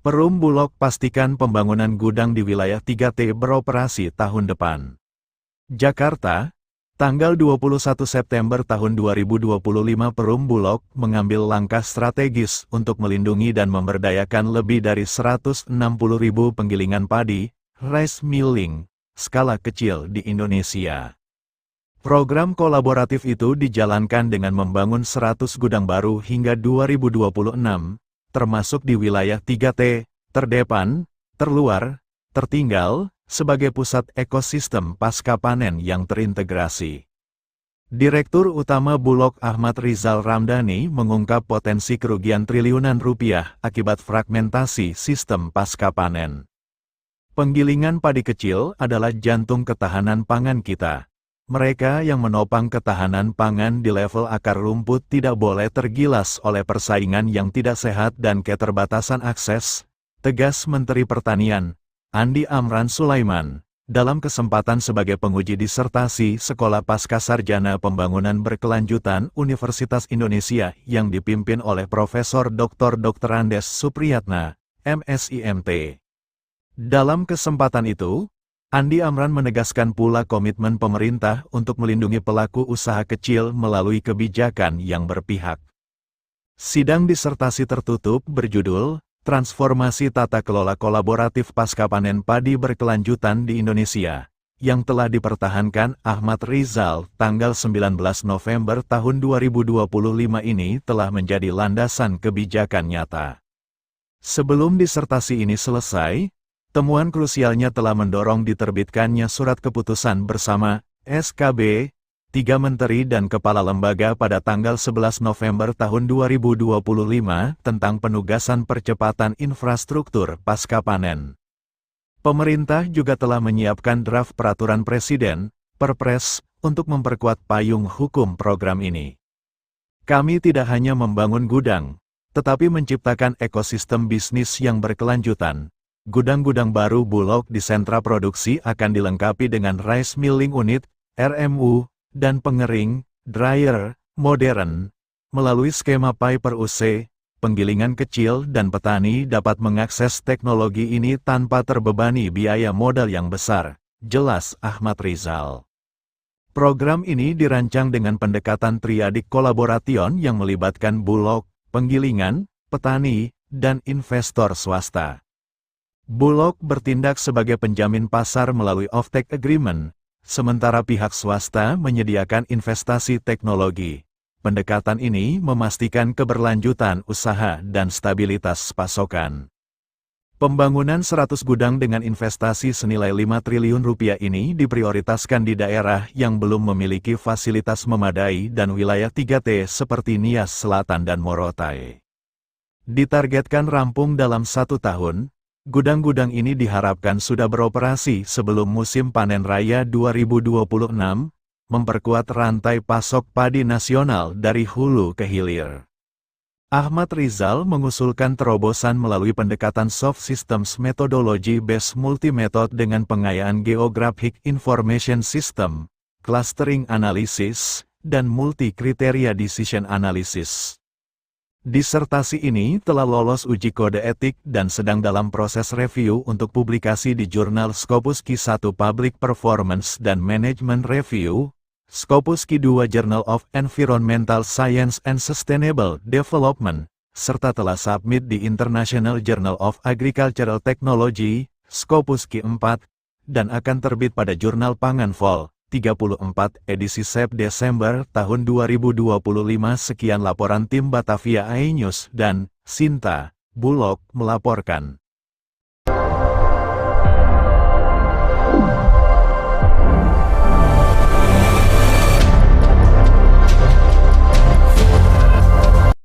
Perum Bulog pastikan pembangunan gudang di wilayah 3T beroperasi tahun depan. Jakarta, tanggal 21 September tahun 2025 Perum Bulog mengambil langkah strategis untuk melindungi dan memberdayakan lebih dari 160.000 penggilingan padi, rice milling, skala kecil di Indonesia. Program kolaboratif itu dijalankan dengan membangun 100 gudang baru hingga 2026, termasuk di wilayah 3T, terdepan, terluar, tertinggal, sebagai pusat ekosistem pasca panen yang terintegrasi. Direktur Utama Bulog Ahmad Rizal Ramdhani mengungkap potensi kerugian triliunan rupiah akibat fragmentasi sistem pasca panen. Penggilingan padi kecil adalah jantung ketahanan pangan kita. Mereka yang menopang ketahanan pangan di level akar rumput tidak boleh tergilas oleh persaingan yang tidak sehat dan keterbatasan akses, tegas Menteri Pertanian, Andi Amran Sulaiman, dalam kesempatan sebagai penguji disertasi Sekolah Pascasarjana Pembangunan Berkelanjutan Universitas Indonesia yang dipimpin oleh Profesor Dr. Andes Supriyatna, MSIMT. Dalam kesempatan itu, Andi Amran menegaskan pula komitmen pemerintah untuk melindungi pelaku usaha kecil melalui kebijakan yang berpihak. Sidang disertasi tertutup berjudul Transformasi Tata Kelola Kolaboratif Pasca Panen Padi Berkelanjutan di Indonesia, yang telah dipertahankan Ahmad Rizal tanggal 19 November tahun 2025 ini telah menjadi landasan kebijakan nyata. Sebelum disertasi ini selesai, temuan krusialnya telah mendorong diterbitkannya surat keputusan bersama, SKB, 3 menteri dan kepala lembaga pada tanggal 11 November tahun 2025 tentang penugasan percepatan infrastruktur pasca panen. Pemerintah juga telah menyiapkan draft peraturan presiden, Perpres, untuk memperkuat payung hukum program ini. Kami tidak hanya membangun gudang, tetapi menciptakan ekosistem bisnis yang berkelanjutan. Gudang-gudang baru Bulog di sentra produksi akan dilengkapi dengan rice milling unit, RMU, dan pengering, dryer, modern. Melalui skema pay-per-use, penggilingan kecil dan petani dapat mengakses teknologi ini tanpa terbebani biaya modal yang besar, jelas Ahmad Rizal. Program ini dirancang dengan pendekatan triadik kolaboration yang melibatkan Bulog, penggilingan, petani, dan investor swasta. Bulog bertindak sebagai penjamin pasar melalui offtake agreement, sementara pihak swasta menyediakan investasi teknologi. Pendekatan ini memastikan keberlanjutan usaha dan stabilitas pasokan. Pembangunan 100 gudang dengan investasi senilai 5 triliun rupiah ini diprioritaskan di daerah yang belum memiliki fasilitas memadai dan wilayah 3T seperti Nias Selatan dan Morotai. Ditargetkan rampung dalam 1 tahun, gudang-gudang ini diharapkan sudah beroperasi sebelum musim panen raya 2026, memperkuat rantai pasok padi nasional dari hulu ke hilir. Ahmad Rizal mengusulkan terobosan melalui pendekatan soft systems methodology based multi-method dengan pengayaan geographic information system, clustering analysis, dan multi-kriteria decision analysis. Disertasi ini telah lolos uji kode etik dan sedang dalam proses review untuk publikasi di jurnal Scopus Q1 Public Performance dan Management Review, Scopus Q2 Journal of Environmental Science and Sustainable Development, serta telah submit di International Journal of Agricultural Technology, Scopus Q4, dan akan terbit pada Jurnal Pangan Vol. 34 edisi Desember tahun 2025. Sekian laporan tim Batavia iNews dan Sinta Bulog melaporkan.